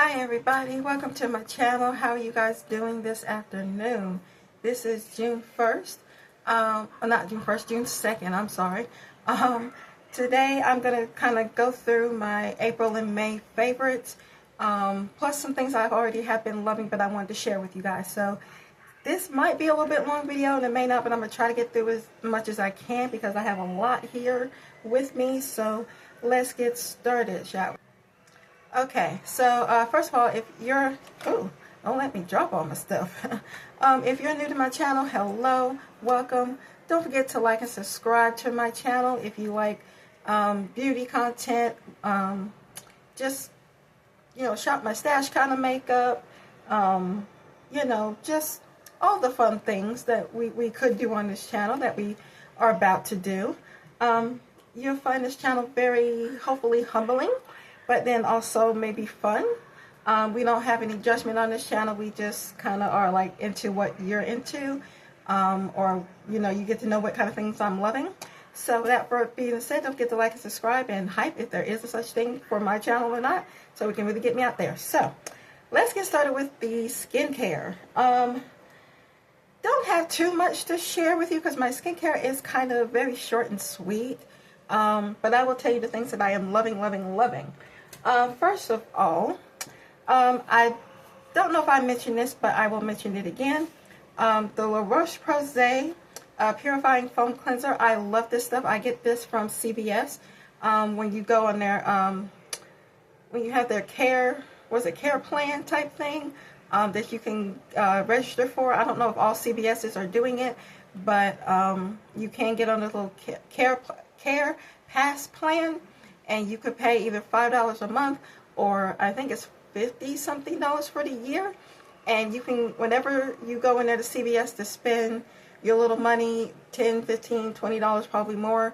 Hi everybody, welcome to my channel. How are you guys doing this afternoon? This is June 1st, not June 1st, June 2nd, I'm sorry. Today I'm going to kind of go through my April and May favorites, plus some things I've already have been loving but I wanted to share with you guys. So this might be a little bit long video and it may not, but I'm going to try to get through as much as I can because I have a lot here with me. So let's get started, shall we? Okay, so first of all, if you're, don't let me drop all my stuff. If you're new to my channel, hello, welcome. Don't forget to like and subscribe to my channel if you like beauty content, just, shop my stash kind of makeup, just all the fun things that we could do on this channel that we are about to do. You'll find this channel very, hopefully, humbling, but then also maybe fun. We don't have any judgment on this channel. We just kind of are like into what you're into, or you get to know what kind of things I'm loving. So that being said, don't forget to like and subscribe and hype if there is a such thing for my channel or not, so we can really get me out there. So let's get started with the skincare. Don't have too much to share with you because my skincare is kind of very short and sweet, but I will tell you the things that I am loving. First of all, I don't know if I mentioned this, but I will mention it again. The La Roche-Posay Purifying Foam Cleanser. I love this stuff. I get this from CVS. When you go on their, when you have their care plan type thing that you can register for. I don't know if all CVS's are doing it, but you can get on this little care pass plan. And you could pay either $5 a month or I think it's $50-something for the year. And you can, whenever you go in there to CVS to spend your little money, $10, $15, $20, probably more,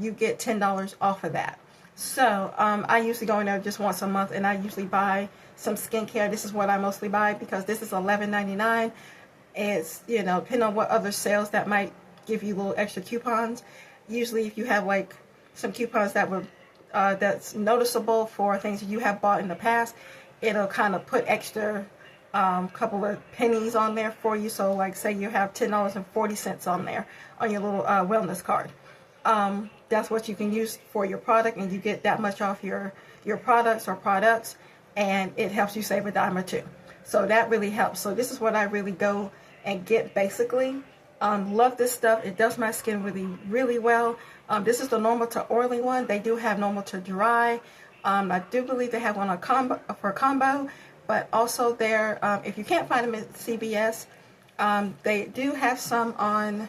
you get $10 off of that. So I usually go in there just once a month and I usually buy some skincare. This is what I mostly buy because this is $11.99. It's, depending on what other sales that might give you little extra coupons. Usually if you have like some coupons that would that's noticeable for things you have bought in the past, it'll kind of put extra couple of pennies on there for you. So like say you have $10.40 on there on your little wellness card. That's what you can use for your product, and you get that much off your products, and it helps you save a dime or two. So that really helps. So this is what I really go and get basically. Love this stuff. It does my skin really well. This is the normal to oily one. They do have normal to dry. I do believe they have one for combo, but also there, if you can't find them at CVS, they do have some on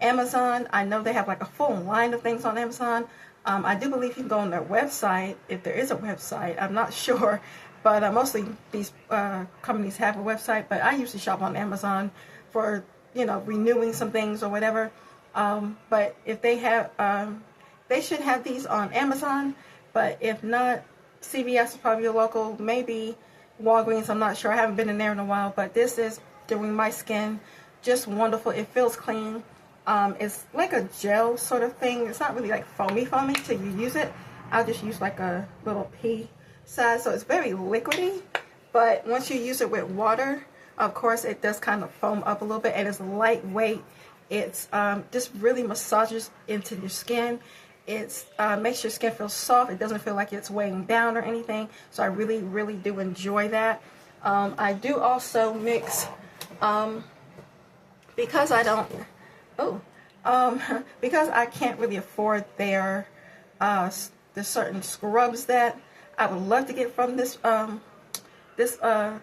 Amazon. I know they have like a full line of things on Amazon. I do believe you can go on their website, if there is a website. I'm not sure, but mostly these companies have a website, but I usually shop on Amazon for renewing some things or whatever. But if they have, they should have these on Amazon, but if not, CVS is probably your local, maybe Walgreens, I'm not sure, I haven't been in there in a while, but this is doing my skin just wonderful. It feels clean. It's like a gel sort of thing. It's not really like foamy till you use it. I'll just use like a little pea size, so it's very liquidy, but once you use it with water, of course, it does kind of foam up a little bit, and it's lightweight. It's just really massages into your skin. It's makes your skin feel soft. It doesn't feel like it's weighing down or anything. So I really do enjoy that. I do also mix because I don't. Because I can't really afford their the certain scrubs that I would love to get from this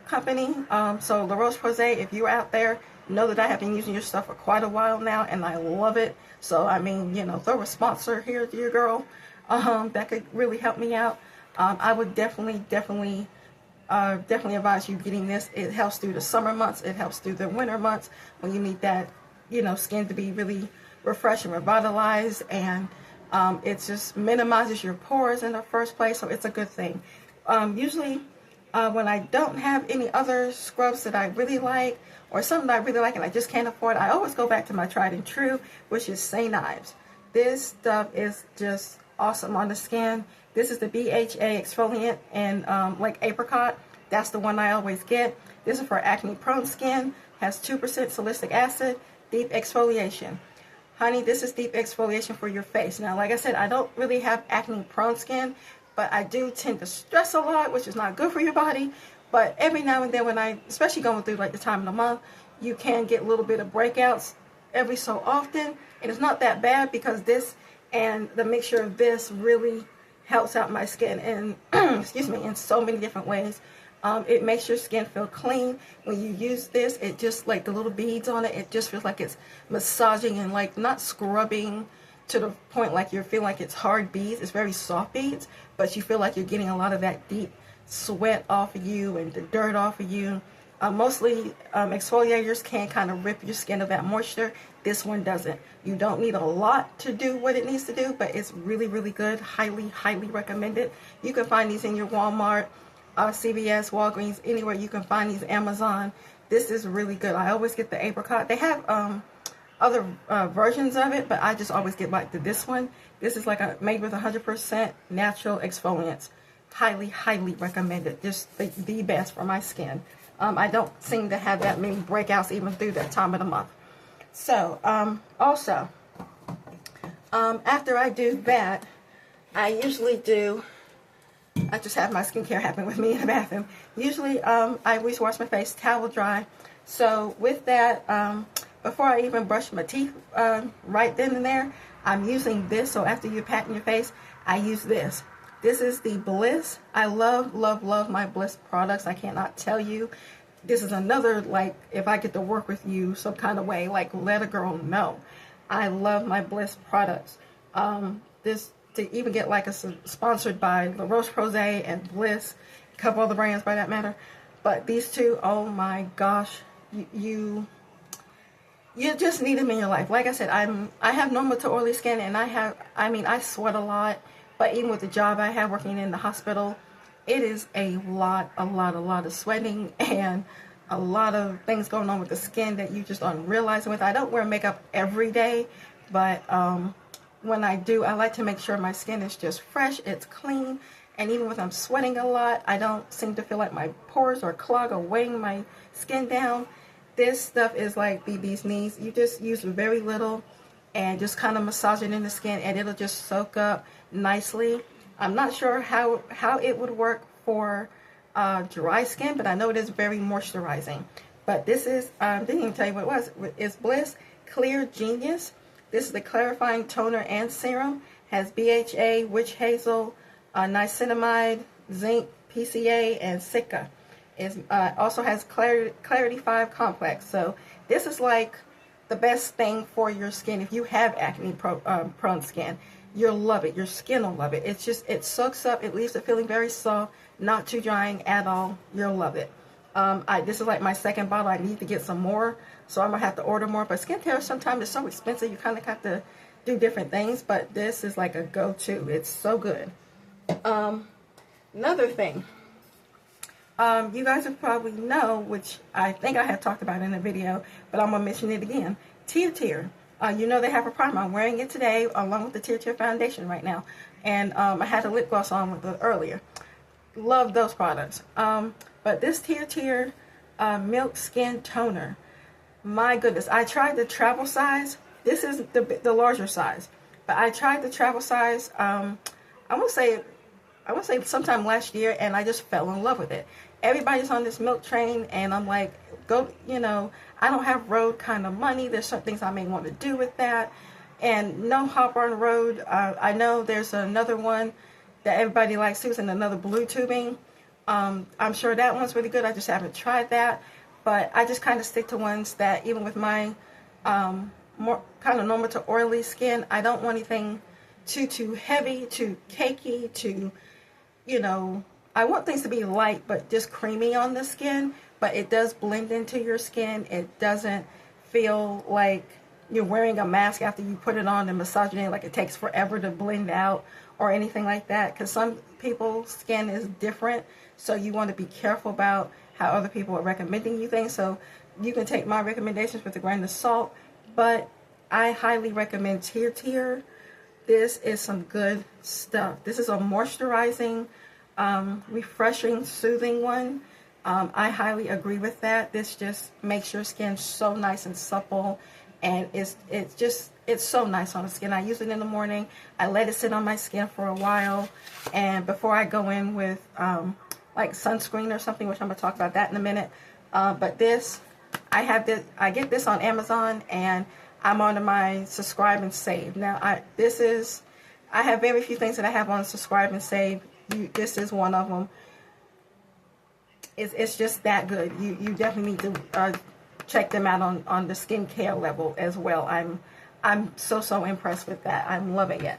company. So La Roche-Posay, if you're out there, know that I have been using your stuff for quite a while now, and I love it. So I mean, throw a sponsor here to your girl. That could really help me out. I would definitely advise you getting this. It helps through the summer months. It helps through the winter months when you need that, skin to be really refreshed and revitalized, and it just minimizes your pores in the first place. So it's a good thing. Usually, when I don't have any other scrubs that I really like, or something that I really like and I just can't afford, I always go back to my tried and true, which is St. Ives. This stuff is just awesome on the skin. This is the BHA exfoliant and like apricot. that's the one I always get. This is for acne prone skin, has 2% salicylic acid, deep exfoliation. Honey, this is deep exfoliation for your face. Now, like I said, I don't really have acne prone skin, but I do tend to stress a lot, which is not good for your body. But every now and then when especially going through like the time of the month, you can get a little bit of breakouts every so often. And it's not that bad because this and the mixture of this really helps out my skin in, excuse me, in so many different ways. It makes your skin feel clean. When you use this, it just like the little beads on it, it just feels like it's massaging and like not scrubbing to the point like you're feeling like it's hard beads. It's very soft beads, but you feel like you're getting a lot of that deep sweat off of you and the dirt off of you. Mostly exfoliators can kind of rip your skin of that moisture. This one doesn't. You don't need a lot to do what it needs to do, but it's really, really good. Highly, highly recommended. You can find these in your Walmart, CVS, Walgreens, anywhere you can find these, Amazon. This is really good. I always get the apricot. They have other versions of it, but I just always get like this one. This is like made with 100% natural exfoliants. Highly, highly recommended. Just the best for my skin. I don't seem to have that many breakouts even through that time of the month. So, also, after I do that, I just have my skincare happen with me in the bathroom. Usually, I always wash my face towel dry. So, with that, before I even brush my teeth right then and there, I'm using this. So, after you pat in your face, I use this. This is the Bliss. I love, love, love my Bliss products. I cannot tell you. This is another, like, if I get to work with you some kind of way, like, let a girl know. I love my Bliss products. This, to even get, like, sponsored by La Roche-Posay and Bliss, a couple other brands by that matter. But these two, oh my gosh, you just need them in your life. Like I said, I have normal to oily skin, and I sweat a lot. But even with the job I have working in the hospital, it is a lot of sweating and a lot of things going on with the skin that you just aren't realizing with. I don't wear makeup every day, but when I do, I like to make sure my skin is just fresh, it's clean, and even when I'm sweating a lot, I don't seem to feel like my pores are clogged or weighing my skin down. This stuff is like BB's knees. You just use very little and just kind of massage it in the skin, and it'll just soak up nicely. I'm not sure how it would work for dry skin, but I know it is very moisturizing. But this is, didn't even tell you what it was. It's Bliss Clear Genius. This is the clarifying toner and serum. Has BHA, witch hazel, niacinamide, zinc, PCA, and Sika. It also has Clarity 5 complex. So this is like the best thing for your skin. If you have acne prone skin, you'll love it. Your skin will love it. It's just, it soaks up. It leaves it feeling very soft, not too drying at all. You'll love it. This is like my second bottle. I need to get some more, so I'm going to have to order more. But skincare sometimes is so expensive. You kind of have to do different things. But this is like a go-to. It's so good. Another thing. You guys will probably know, which I think I have talked about in a video, but I'm going to mention it again. Tear. You know they have a primer. I'm wearing it today along with the Tear foundation right now. And I had a lip gloss on with it earlier. Love those products. But this Tear Milk Skin Toner, my goodness. I tried the travel size. This is the larger size. But I tried the travel size, I want to say sometime last year, and I just fell in love with it. Everybody's on this milk train, and I'm like, I don't have road kind of money. There's some things I may want to do with that. And no hop on road. I know there's another one that everybody likes too, and another blue tubing. I'm sure that one's really good. I just haven't tried that. But I just kind of stick to ones that, even with my more kind of normal to oily skin, I don't want anything too heavy, too cakey, I want things to be light but just creamy on the skin, but it does blend into your skin. It doesn't feel like you're wearing a mask after you put it on and massage it in, like it takes forever to blend out or anything like that, because some people's skin is different, so you want to be careful about how other people are recommending you things. So you can take my recommendations with a grain of salt, but I highly recommend Tear. This is some good stuff. This is a moisturizing, refreshing, soothing one. I highly agree with that. This just makes your skin so nice and supple, and it's so nice on the skin. I use it in the morning. I let it sit on my skin for a while, and before I go in with like sunscreen or something, which I'm gonna talk about that in a minute. But this, I get this on Amazon, and I'm on my subscribe and save. Now, I have very few things that I have on subscribe and save. This is one of them. It's just that good. You definitely need to check them out on the skincare level as well. I'm so impressed with that. I'm loving it.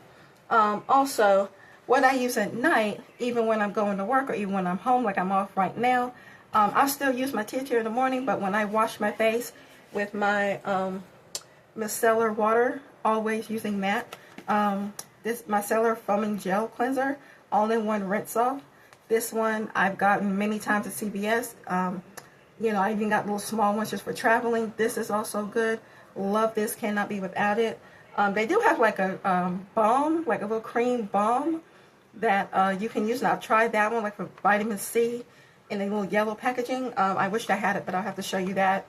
Also, what I use at night, even when I'm going to work or even when I'm home, like I'm off right now, I'll still use my tea in the morning, but when I wash my face with my Micellar water, always using that. This Micellar foaming gel cleanser, all-in-one rinse off. This one I've gotten many times at CVS. You know, I even got little small ones just for traveling. This is also good. Love this, cannot be without it. They do have like a balm, like a little cream balm that you can use. And I've tried that one, like for vitamin C in a little yellow packaging. I wished I had it, but I'll have to show you that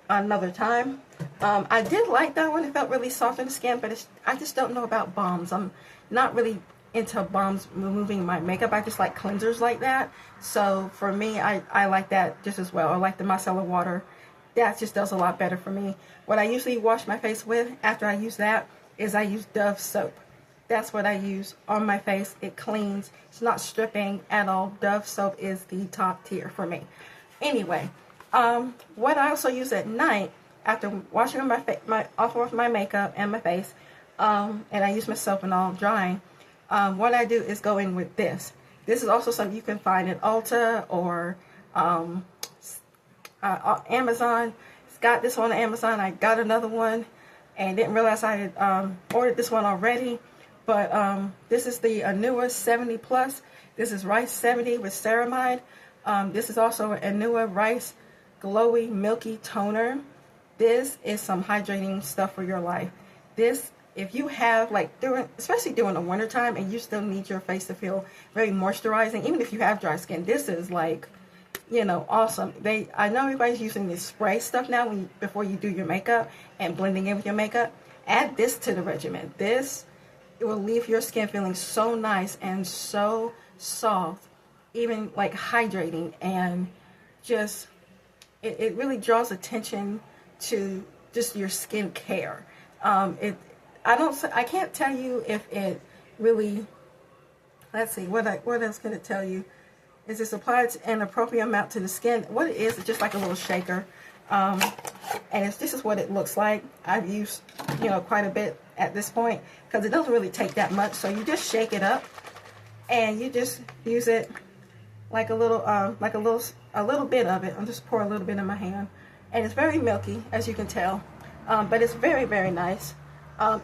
another time. I did like that one. It felt really soft on the skin, but I just don't know about balms. I'm not really into balms removing my makeup. I just like cleansers like that. So for me, I like that just as well. I like the micellar water. That just does a lot better for me. What I usually wash my face with after I use that is I use Dove soap. That's what I use on my face. It cleans. It's not stripping at all. Dove soap is the top tier for me. Anyway, what I also use at night after washing off my makeup and my face, and I use my soap and all drying, what I do is go in with this. This is also something you can find at Ulta or Amazon. It's got this one on Amazon. I got another one and didn't realize I had ordered this one already. But this is the Anua 70 Plus. This is Rice 70 with ceramide. This is also an Anua Rice Glowy Milky Toner. This is some hydrating stuff for your life. This, if you have, like, especially during the winter time, and you still need your face to feel very moisturizing, even if you have dry skin, this is like, you know, awesome. I know everybody's using this spray stuff now before you do your makeup and blending in with your makeup. Add this to the regimen. It will leave your skin feeling so nice and so soft, even like hydrating, and just it really draws attention to just your skin care. I can't tell you if it really, let's see, what else can it tell you? Is this applied an appropriate amount to the skin? What it is, it's just like a little shaker. And this is what it looks like. I've used, you know, quite a bit at this point because it doesn't really take that much. So you just shake it up and you just use it like a little bit of it. I'll just pour a little bit in my hand. And it's very milky, as you can tell. But it's very, very nice.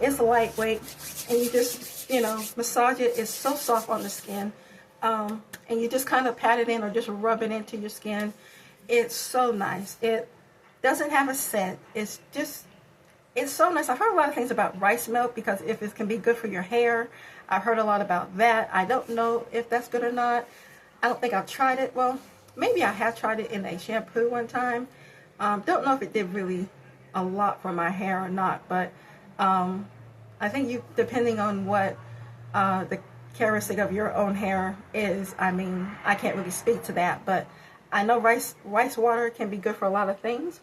It's lightweight, and you just, you know, massage it. It's so soft on the skin. And you just kind of pat it in or just rub it into your skin. It's so nice. It doesn't have a scent. It's so nice. I've heard a lot of things about rice milk because if it can be good for your hair. I've heard a lot about that. I don't know if that's good or not. I don't think I've tried it. Well, maybe I have tried it in a shampoo one time. Don't know if it did really a lot for my hair or not, but I think depending on what the characteristic of your own hair is, I mean, I can't really speak to that, but I know rice water can be good for a lot of things.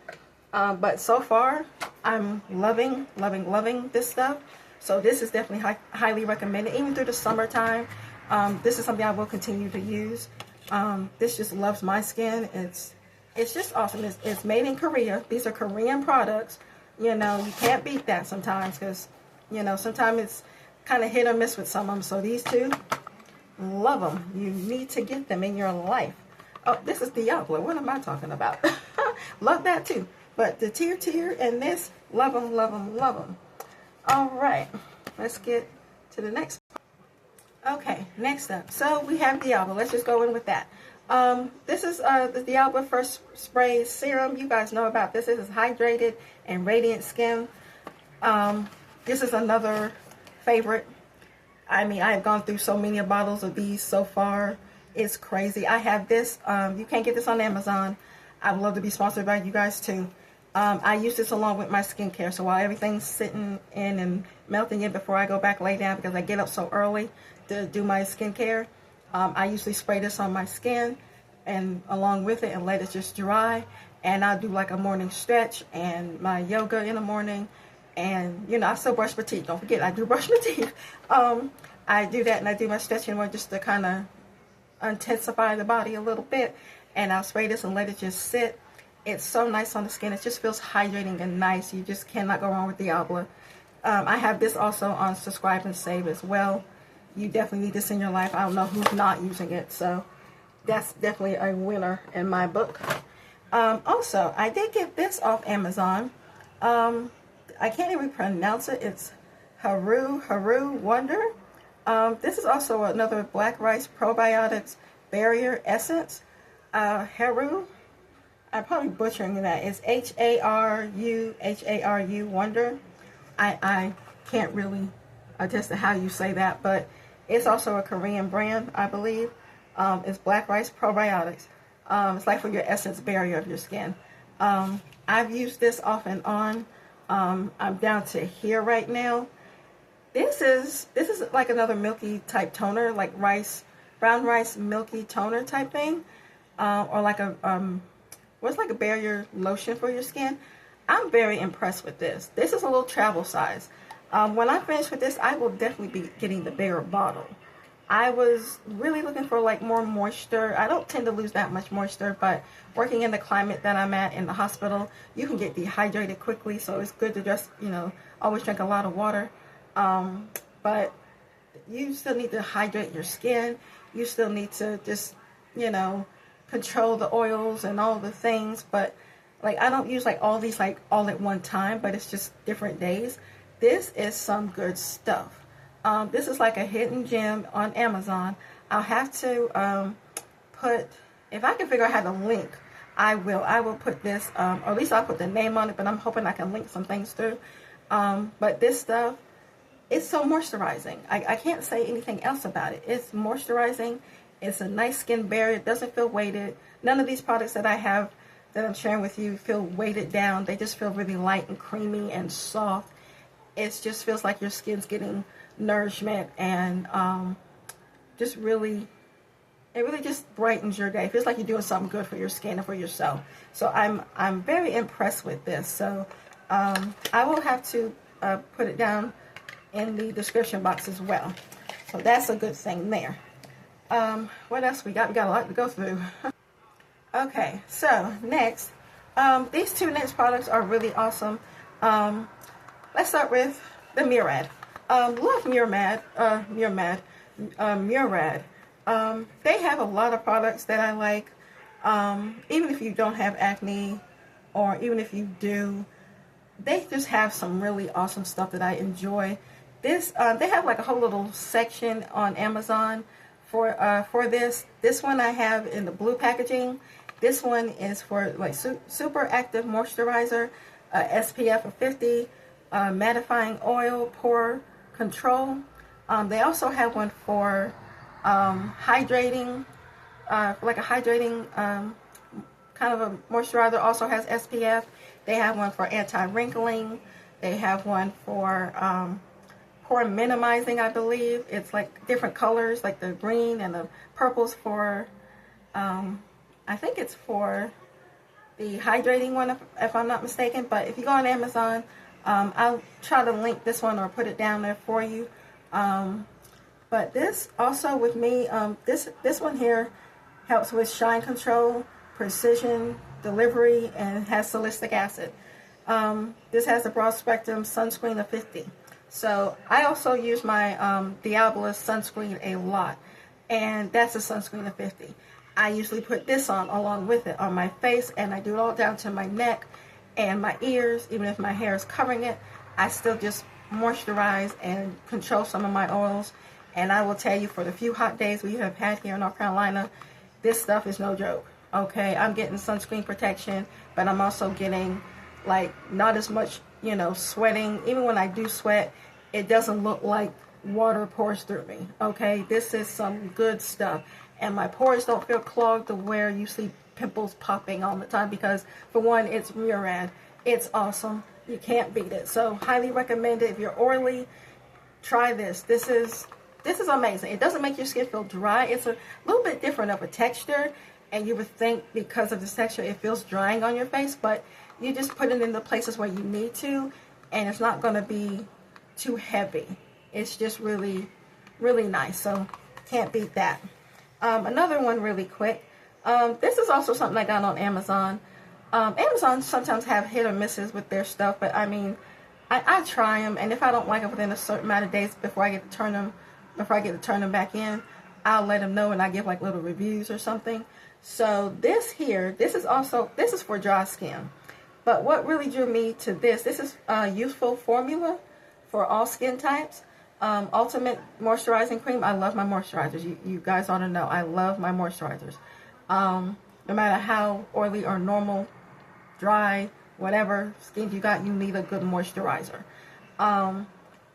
But so far, I'm loving this stuff. So this is definitely highly recommended, even through the summertime. This is something I will continue to use. This just loves my skin. It's just awesome. It's made in Korea. These are Korean products. You know, you can't beat that sometimes because, you know, sometimes it's kind of hit or miss with some of them. So these two, love them. You need to get them in your life. Oh, this is Diablo. What am I talking about? Love that too. But the tier and this, love them, love them, love them. All right, let's get to the next. Okay, next up. So we have Diablo. Let's just go in with that. This is the Diablo First Spray Serum. You guys know about this. This is hydrated and radiant skin. This is another favorite. I mean, I have gone through so many bottles of these so far, It's crazy. I have this. You can't get this on Amazon. I would love to be sponsored by you guys too. I use this along with my skincare. So while everything's sitting in and melting in before I go back lay down, because I get up so early to do my skincare, I usually spray this on my skin and along with it and let it just dry. And I'll do like a morning stretch and my yoga in the morning. And, you know, I still brush my teeth. Don't forget, I do brush my teeth. I do that and I do my stretching more just to kind of intensify the body a little bit. And I'll spray this and let it just sit. It's so nice on the skin. It just feels hydrating and nice. You just cannot go wrong with Diablo. I have this also on Subscribe and Save as well. You definitely need this in your life. I don't know who's not using it. So that's definitely a winner in my book. Also, I did get this off Amazon. I can't even pronounce it. It's Haru Wonder. This is also another black rice probiotics barrier essence. Haru, I'm probably butchering that. It's Haru Wonder. I can't really attest to how you say that, but it's also a Korean brand, I believe. It's black rice probiotics. It's like for your essence barrier of your skin. I've used this off and on. I'm down to here right now. This is like another milky type toner, like brown rice milky toner type thing, or like a what's like a barrier lotion for your skin. I'm very impressed with this. This is a little travel size. When I finish with this, I will definitely be getting the bigger bottle. I was really looking for like more moisture. I don't tend to lose that much moisture, but working in the climate that I'm at in the hospital, you can get dehydrated quickly. So it's good to just, you know, always drink a lot of water. But you still need to hydrate your skin. You still need to just, you know, control the oils and all the things. But like, I don't use like all these like all at one time, but it's just different days. This is some good stuff. This is like a hidden gem on Amazon. I'll have to put, if I can figure out how to link, I will put this, or at least I'll put the name on it, but I'm hoping I can link some things through. But this stuff, it's so moisturizing. I can't say anything else about it. It's moisturizing. It's a nice skin barrier. It doesn't feel weighted. None of these products that I have that I'm sharing with you feel weighted down. They just feel really light and creamy and soft. It just feels like your skin's getting nourishment and just really, it really just brightens your day. It feels like you're doing something good for your skin and for yourself. So I'm very impressed with this. So I will have to put it down in the description box as well. So that's a good thing there. What else we got? We got a lot to go through. Okay, so next, these two next products are really awesome. Let's start with the Murad. Love Murad. Murad. They have a lot of products that I like. Even if you don't have acne, or even if you do, they just have some really awesome stuff that I enjoy. This they have like a whole little section on Amazon for this. This one I have in the blue packaging. This one is for like super active moisturizer, SPF of 50, mattifying oil, pore control. They also have one for hydrating, like a hydrating kind of a moisturizer, also has SPF. They have one for anti-wrinkling. They have one for pore minimizing, I believe. It's like different colors, like the green and the purples for, I think it's for the hydrating one, if I'm not mistaken. But if you go on Amazon, I'll try to link this one or put it down there for you. But this also with me, this one here helps with shine control, precision delivery, and has salicylic acid. This has a broad spectrum sunscreen of 50. So I also use my Diablo sunscreen a lot, and that's a sunscreen of 50. I usually put this on along with it on my face, and I do it all down to my neck and my ears. Even if my hair is covering it, I still just moisturize and control some of my oils. And I will tell you, for the few hot days we have had here in North Carolina, this stuff is no joke. Okay, I'm getting sunscreen protection, but I'm also getting like not as much, you know, sweating. Even when I do sweat, it doesn't look like water pours through me. Okay, this is some good stuff. and my pores don't feel clogged to where you see pimples popping all the time, because for one, it's Murad. It's awesome. You can't beat it. So highly recommend it. If you're oily, try this. This is amazing. It doesn't make your skin feel dry. It's a little bit different of a texture, and you would think because of this texture it feels drying on your face, but you just put it in the places where you need to, and it's not going to be too heavy. It's just really, really nice. So can't beat that. Another one really quick. This is also something I got on Amazon. Amazon sometimes have hit or misses with their stuff, but I mean, I try them, and if I don't like it within a certain amount of days before I get to turn them back in, I'll let them know, and I give like little reviews or something. So this is for dry skin. But what really drew me to this is Youthful Formula for all skin types. Ultimate moisturizing cream. I love my moisturizers. You guys ought to know I love my moisturizers. No matter how oily or normal, dry, whatever skin you got, you need a good moisturizer.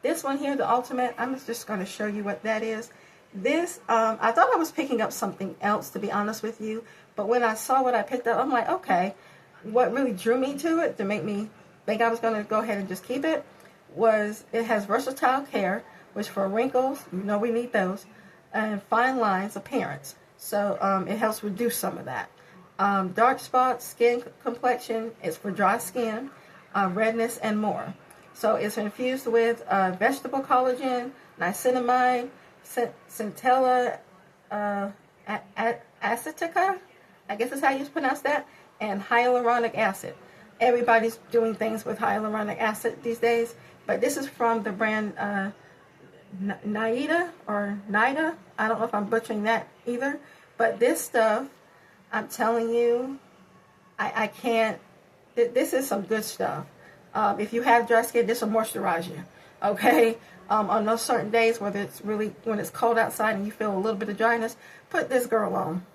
This one here, the Ultimate, I'm just going to show you what that is. This, I thought I was picking up something else, to be honest with you. But when I saw what I picked up, I'm like, okay. What really drew me to it, to make me think I was going to go ahead and just keep it, was it has versatile care, which for wrinkles, you know we need those, and fine lines appearance. So it helps reduce some of that. Dark spots, skin complexion, it's for dry skin, redness, and more. So it's infused with vegetable collagen, niacinamide, Centella Asiatica, I guess is how you pronounce that, and hyaluronic acid. Everybody's doing things with hyaluronic acid these days, but this is from the brand NIDA or NIDA. I don't know if I'm butchering that either, but this stuff, I'm telling you, I can't, this is some good stuff. If you have dry skin, this will moisturize you, okay? On those certain days, whether it's really, when it's cold outside and you feel a little bit of dryness, put this girl on.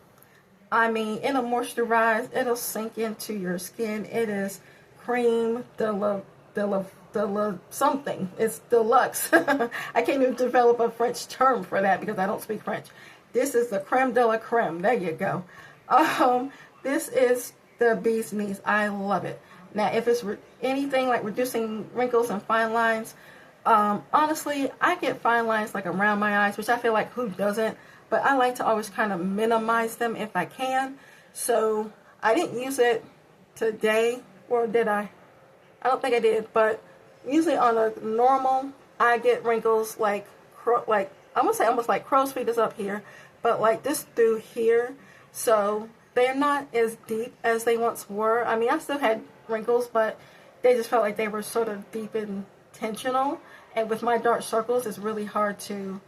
I mean, it'll moisturize, it'll sink into your skin. It is cream de la something. It's deluxe. I can't even develop a French term for that because I don't speak French. This is the creme de la creme. There you go. This is the bee's knees. I love it. Now, if it's anything like reducing wrinkles and fine lines, honestly, I get fine lines like around my eyes, which I feel like who doesn't? But I like to always kind of minimize them if I can. So I didn't use it today, or did I? I don't think I did. But usually on a normal, I get wrinkles like I'm gonna say almost like crow's feet is up here, but like this through here. So they're not as deep as they once were. I mean, I still had wrinkles, but they just felt like they were sort of deep and intentional. And with my dark circles, it's really hard to,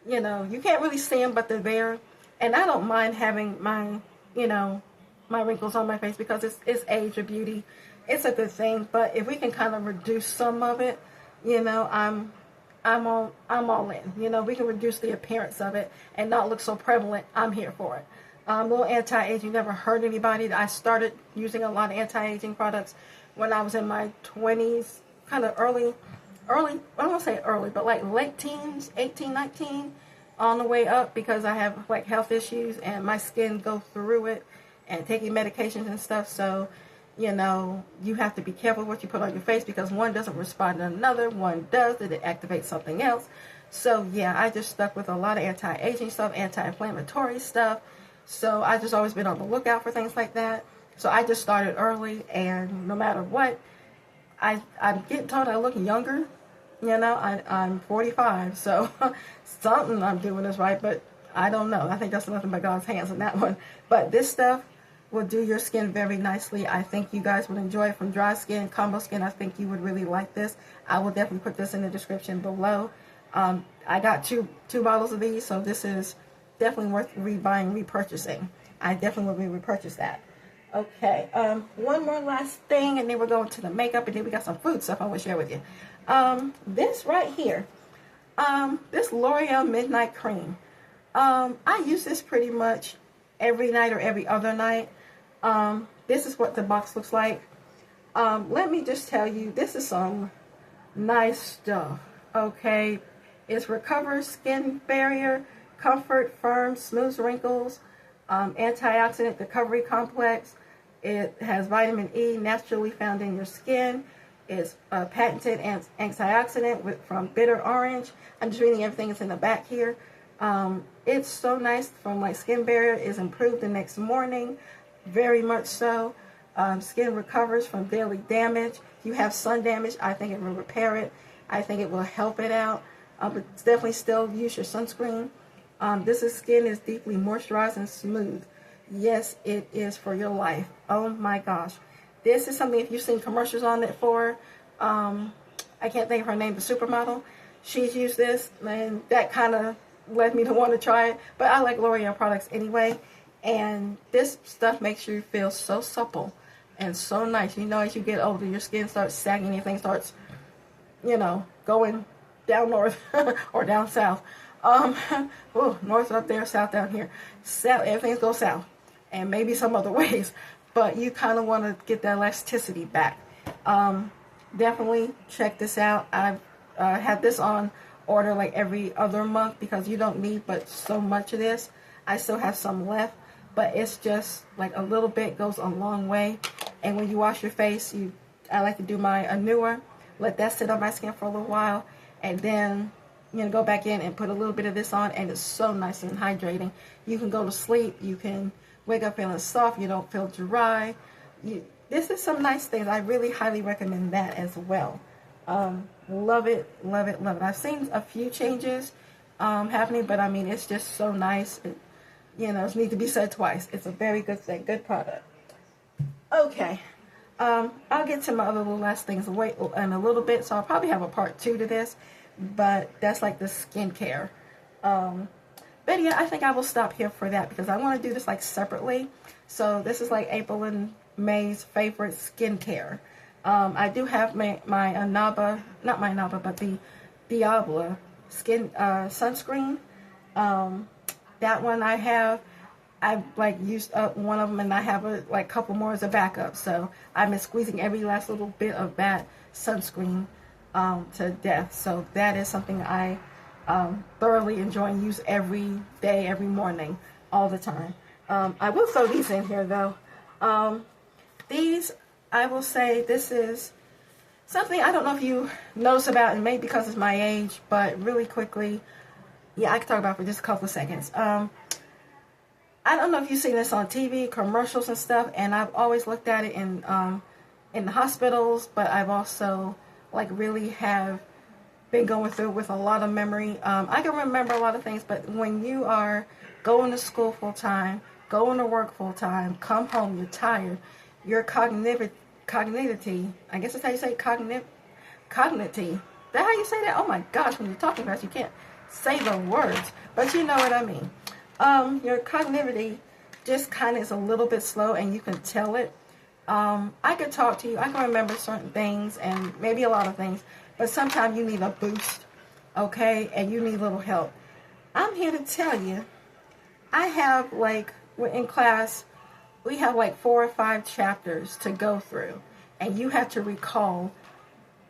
you know, you can't really see them, but they're there. And I don't mind having my, you know, my wrinkles on my face because it's age or beauty. It's a good thing. But if we can kind of reduce some of it, you know, I'm all in. You know, we can reduce the appearance of it and not look so prevalent. I'm here for it. A little anti-aging, never hurt anybody. I started using a lot of anti-aging products when I was in my 20s, kind of early, I don't want to say early, but like late teens, 18, 19, on the way up, because I have like health issues and my skin goes through it and taking medications and stuff. So, you know, you have to be careful what you put on your face because one doesn't respond to another, one does, it activates something else. So yeah, I just stuck with a lot of anti-aging stuff, anti-inflammatory stuff. So I just always been on the lookout for things like that. So I just started early, and no matter what, I'm getting told I look younger. You know, I'm 45, so something I'm doing is right, but I don't know. I think that's nothing but God's hands on that one. But this stuff will do your skin very nicely. I think you guys would enjoy it. From dry skin, combo skin, I think you would really like this. I will definitely put this in the description below. I got two bottles of these, so this is definitely worth repurchasing. I definitely will repurchase that. Okay, one more last thing, and then we're going to the makeup, and then we got some food stuff I want to share with you. This right here, this L'Oreal Midnight Cream. I use this pretty much every night or every other night. This is what the box looks like. Let me just tell you, this is some nice stuff, okay? It's Recover Skin Barrier, Comfort, firm, smooths wrinkles, antioxidant recovery complex. It has vitamin E naturally found in your skin. It's a patented antioxidant from bitter orange. I'm just reading everything that's in the back here. It's so nice. From my skin barrier is improved the next morning, very much so. Skin recovers from daily damage. If you have sun damage, I think it will repair it. I think it will help it out. But definitely still use your sunscreen. Skin is deeply moisturized and smooth. Yes, it is for your life. Oh my gosh. This is something, if you've seen commercials on it for, I can't think of her name, the supermodel. She's used this, and that kind of led me to want to try it. But I like L'Oreal products anyway. And this stuff makes you feel so supple and so nice. You know, as you get older, your skin starts sagging, everything starts, you know, going down north or down south. North up there, south down here. South, everything's go south. And maybe some other ways. But you kind of want to get that elasticity back. Definitely check this out. I've had this on order like every other month because you don't need but so much of this. I still have some left, but it's just like a little bit goes a long way. And when you wash your face, I like to do my Anua, let that sit on my skin for a little while, and then go back in and put a little bit of this on, and it's so nice and hydrating. You can go to sleep, you can wake up feeling soft, you don't feel dry. This is some nice things. I really highly recommend that as well. Love it, love it, love it. I've seen a few changes happening, but I mean, it's just so nice. It needs to be said twice. It's a very good thing, good product. Okay, I'll get to my other little last things in a little bit, so I'll probably have a part 2 to this, but that's like the skincare. But yeah, I think I will stop here for that because I want to do this like separately. So this is like April and May's favorite skincare. I do have my Anaba, not my Anaba, but the Diabla skin sunscreen. That one I've like used up one of them, and I have a couple more as a backup. So I've been squeezing every last little bit of that sunscreen to death. So that is something I thoroughly enjoy and use every day, every morning, all the time. I will throw these in here though. These, I will say, this is something I don't know if you notice about, and maybe because it's my age, but really quickly, yeah, I can talk about it for just a couple of seconds. I don't know if you've seen this on TV, commercials and stuff, and I've always looked at it in the hospitals, but I've also really have been going through with a lot of memory. I can remember a lot of things, but when you are going to school full time, going to work full time, come home, you're tired, your cognitivity, I guess that's how you say cognitivity. Is that how you say that? Oh my gosh, when you're talking fast, you can't say the words, but you know what I mean. Your cognitivity just kind of is a little bit slow, and you can tell it. I can talk to you, I can remember certain things, and maybe a lot of things, but sometimes you need a boost, okay, and you need a little help. I'm here to tell you, I have in class, we have 4 or 5 chapters to go through, and you have to recall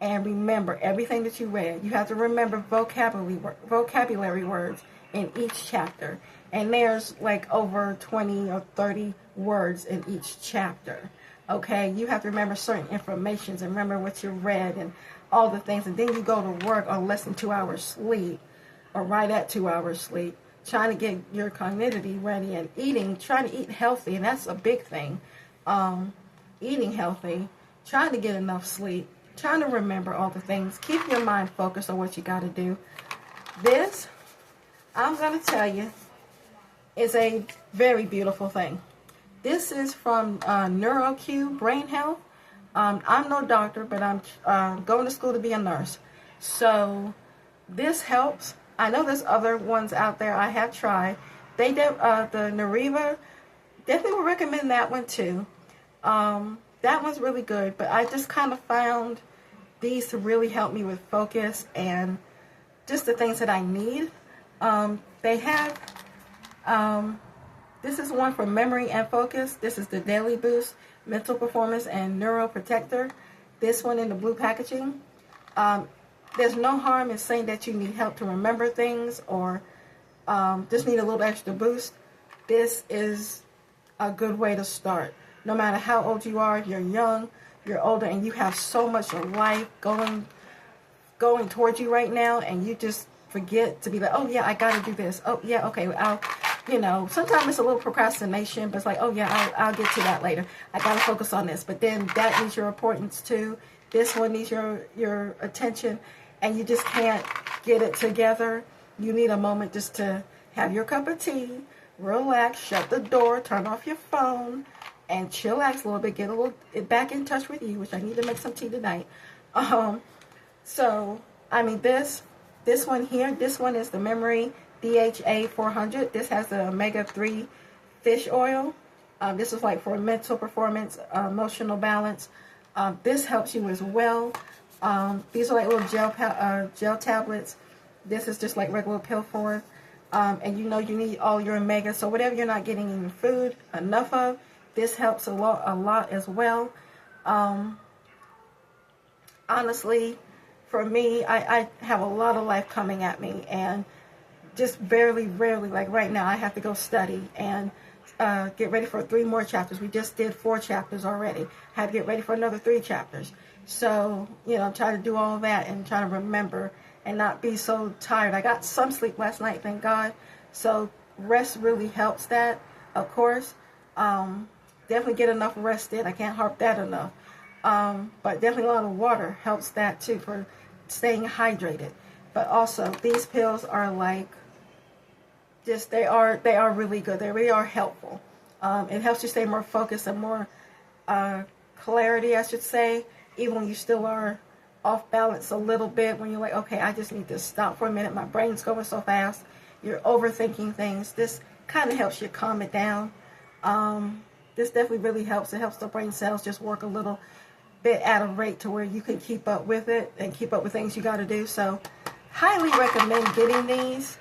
and remember everything that you read. You have to remember vocabulary words in each chapter, and there's over 20 or 30 words in each chapter. Okay, you have to remember certain informations and remember what you read and all the things, and then you go to work on less than 2 hours sleep, or right at 2 hours sleep, trying to get your cognitivity ready, and trying to eat healthy, and that's a big thing. Eating healthy, trying to get enough sleep, trying to remember all the things, keep your mind focused on what you got to do. This, I'm going to tell you, is a very beautiful thing. This is from NeuroQ Brain Health. I'm no doctor, but I'm going to school to be a nurse. So this helps. I know there's other ones out there I have tried. They did the Nariva. Definitely would recommend that one too. That one's really good, but I just kind of found these to really help me with focus and just the things that I need. They have, this is one for memory and focus. This is the Daily Boost Mental Performance and Neural Protector. This one in the blue packaging. There's no harm in saying that you need help to remember things or just need a little extra boost, this is a good way to start. No matter how old you are, if you're young, you're older, and you have so much of life going towards you right now, and you just forget to be like, oh yeah, I gotta do this. Oh yeah, okay, sometimes it's a little procrastination, but it's like, oh yeah, I'll get to that later. I gotta focus on this. But then that needs your importance too. This one needs your attention, and you just can't get it together. You need a moment just to have your cup of tea, relax, shut the door, turn off your phone, and chillax a little bit, get a little back in touch with you, which I need to make some tea tonight. So, I mean, this one here, this one is the Memory DHA 400. This has the omega-3 fish oil. This is like for mental performance, emotional balance. This helps you as well. These are like little gel tablets. This is just like regular pill form. And you need all your omega. So whatever you're not getting in your food enough of, this helps a lot as well. Honestly, for me, I have a lot of life coming at me, and just very rarely, like right now, I have to go study and get ready for 3 more chapters. We just did 4 chapters already. I had to get ready for another 3 chapters. So, try to do all that and try to remember and not be so tired. I got some sleep last night, thank God. So rest really helps that, of course. Definitely get enough rest in. I can't harp that enough. But definitely a lot of water helps that too for staying hydrated. But also, these pills are like, they are really good. They really are helpful. It helps you stay more focused and more clarity, I should say, even when you still are off balance a little bit, when you're like, okay, I just need to stop for a minute. My brain's going so fast. You're overthinking things. This kind of helps you calm it down. This definitely really helps. It helps the brain cells just work a little bit at a rate to where you can keep up with it and keep up with things you got to do. So highly recommend getting these.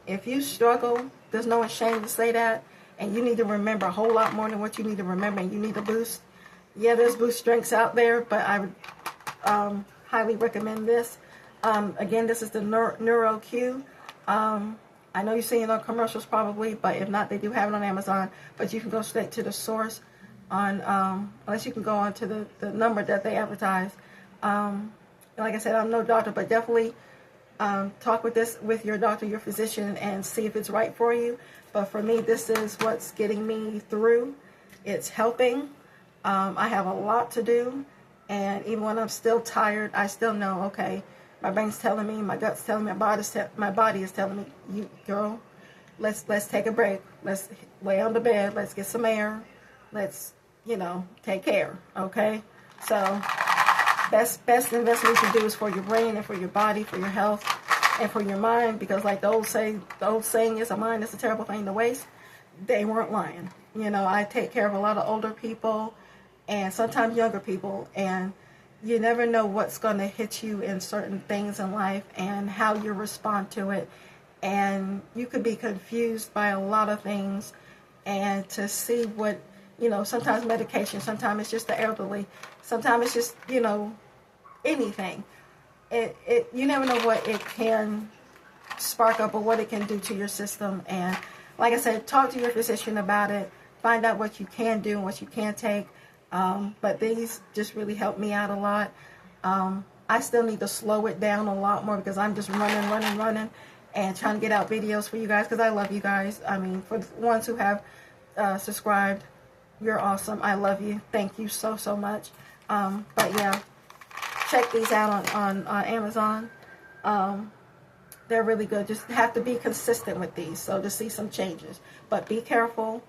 If you struggle, there's no shame to say that, and you need to remember a whole lot more than what you need to remember, and you need a boost. Yeah, there's boost drinks out there, but I would highly recommend this. Again, this is the Neuro Q. I know you've seen it on commercials probably, but if not, they do have it on Amazon. But you can go straight to the source on, unless you can go on to the number that they advertise. Like I said, I'm no doctor, but definitely talk with your doctor, your physician, and see if it's right for you. But for me, this is what's getting me through. It's helping. I have a lot to do, and even when I'm still tired, I still know, okay, my brain's telling me, my gut's telling me, my body is telling me, you girl, let's take a break. Let's lay on the bed. Let's get some air. Let's, take care. Okay. So best investment you can do is for your brain and for your body, for your health, and for your mind. Because like the old saying is, a mind is a terrible thing to waste. They weren't lying. I take care of a lot of older people and sometimes younger people, and you never know what's going to hit you in certain things in life and how you respond to it. And you could be confused by a lot of things, and to see what, sometimes medication, sometimes it's just the elderly, sometimes it's just, anything. You never know what it can spark up or what it can do to your system. And like I said, talk to your physician about it. Find out what you can do and what you can't take. But these just really help me out a lot. I still need to slow it down a lot more because I'm just running and trying to get out videos for you guys because I love you guys. I mean, for the ones who have subscribed, you're awesome. I love you. Thank you so much. But yeah, check these out on Amazon. They're really good. Just have to be consistent with these so to see some changes. But be careful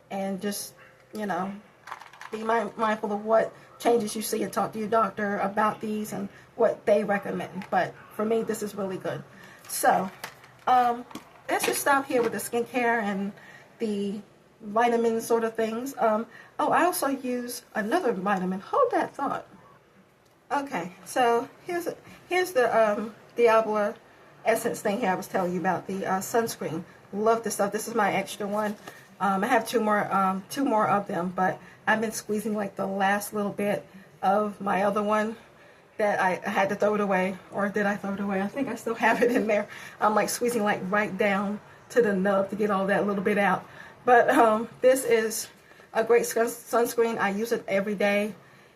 and just, be mindful of what changes you see and talk to your doctor about these and what they recommend. But for me, this is really good. So, let's just stop here with the skincare and the vitamin sort of things. I also use another vitamin. Hold that thought. Okay, so here's the Diablo Essence thing here I was telling you about, the sunscreen. Love this stuff. This is my extra one. I have two more of them, but I've been squeezing like the last little bit of my other one that I had to throw it away. Or did I throw it away? I think I still have it in there. I'm like squeezing like right down to the nub to get all that little bit out. But this is a great sunscreen. I use it every day.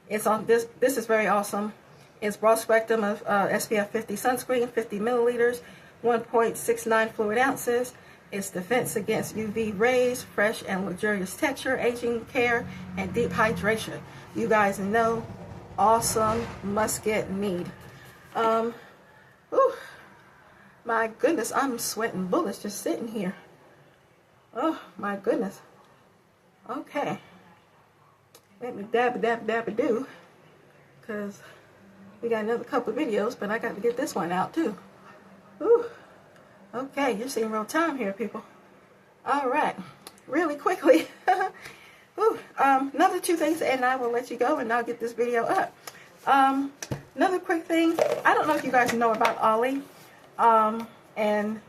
It's on this is very awesome. It's broad spectrum of SPF 50 sunscreen, 50 milliliters, 1.69 fluid ounces. It's defense against UV rays, fresh and luxurious texture, aging care, and deep hydration. You guys know, awesome, must get, need. My goodness, I'm sweating bullets just sitting here. Oh my goodness. Okay. Let me dab do, because we got another couple of videos, but I got to get this one out too. Ooh. Okay, you're seeing real time here, people. All right, really quickly. Another two things, and I will let you go, and I'll get this video up. Another quick thing. I don't know if you guys know about Ollie. And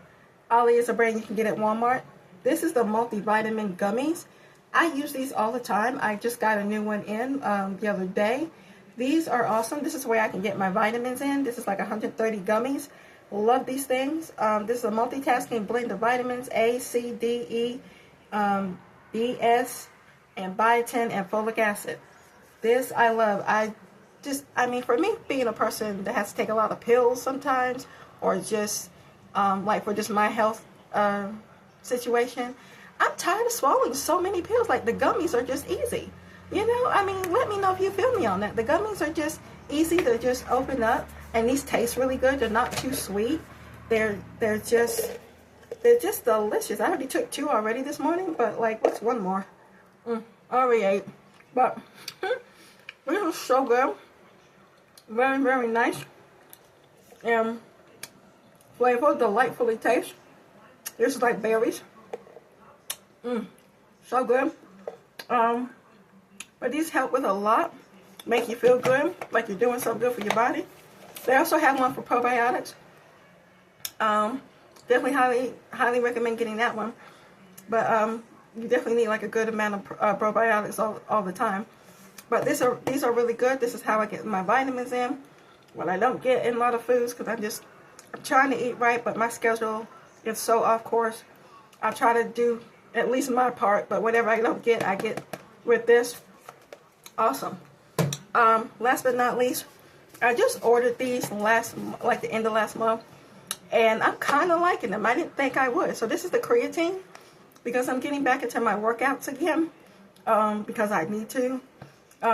Ollie is a brand you can get at Walmart. This is the multivitamin gummies. I use these all the time. I just got a new one in the other day. These are awesome. This is the way I can get my vitamins in. This is like 130 gummies. Love these things. This is a multitasking blend of vitamins A, C, D, E, B, S, and biotin and folic acid. This I love. I mean, for me, being a person that has to take a lot of pills sometimes, or just like for just my health situation, I'm tired of swallowing so many pills. Like, the gummies are just easy. You know, I mean, let me know if you feel me on that. The gummies are just easy to just open up, and these taste really good. They're not too sweet. They're just delicious. I already took 2 already this morning, but like, what's one more? Already ate. But this is so good. Very, very nice. And flavor, delightfully taste. This is like berries. So good. But these help with a lot. Make you feel good, like you're doing something good for your body. They also have one for probiotics. Definitely highly recommend getting that one. But you definitely need like a good amount of probiotics all the time. But these are really good. This is how I get my vitamins in. What I don't get in a lot of foods, because I'm trying to eat right, but my schedule is so off course. I try to do at least my part, but whatever I don't get, I get with this. Awesome. Last but not least, I just ordered these like the end of last month, and I'm kind of liking them. I didn't think I would. So this is the creatine, because I'm getting back into my workouts again, because I need to.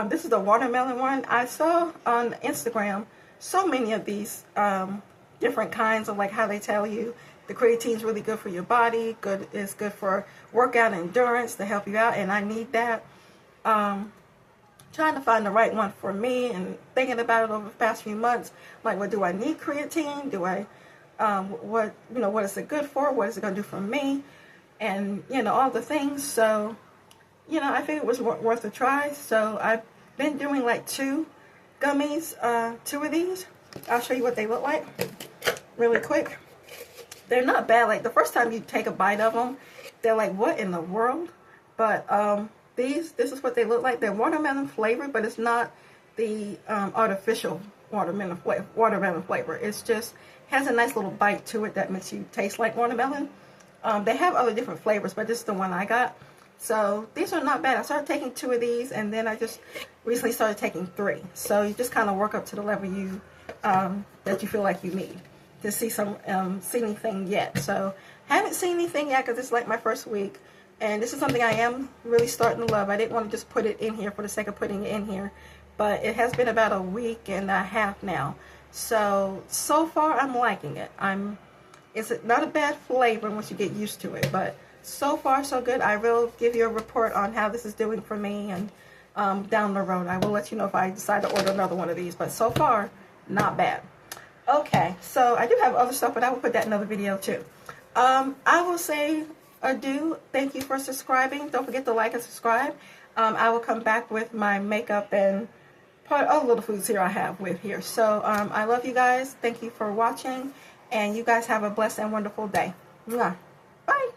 This is the watermelon one. I saw on Instagram so many of these different kinds of, like, how they tell you the creatine is really good for your body, it's good for workout endurance to help you out, and I need that. Trying to find the right one for me, and thinking about it over the past few months. Like, well, do I need creatine? Do I, what is it good for? What is it going to do for me? And, all the things. So, I figured it was worth a try. So I've been doing like 2 gummies, 2 of these. I'll show you what they look like really quick. They're not bad. Like, the first time you take a bite of them, they're like, what in the world? But this is what they look like. They're watermelon flavored, but it's not the artificial watermelon flavor. It's just has a nice little bite to it that makes you taste like watermelon. They have other different flavors, but this is the one I got. So these are not bad. I started taking 2 of these, and then I just recently started taking 3. So you just kind of work up to the level that you feel like you need to see anything yet. So haven't seen anything yet, because it's like my first week. And this is something I am really starting to love. I didn't want to just put it in here for the sake of putting it in here. But it has been about a week and a half now. So far I'm liking it. It's not a bad flavor once you get used to it. But so far so good. I will give you a report on how this is doing for me. And down the road, I will let you know if I decide to order another one of these. But so far, not bad. Okay, so I do have other stuff, but I will put that in another video too. I will say adieu. Thank you for subscribing. Don't forget to like and subscribe. I will come back with my makeup and other little foods here I have with here. So I love you guys. Thank you for watching, and you guys have a blessed and wonderful day. Mwah. Bye.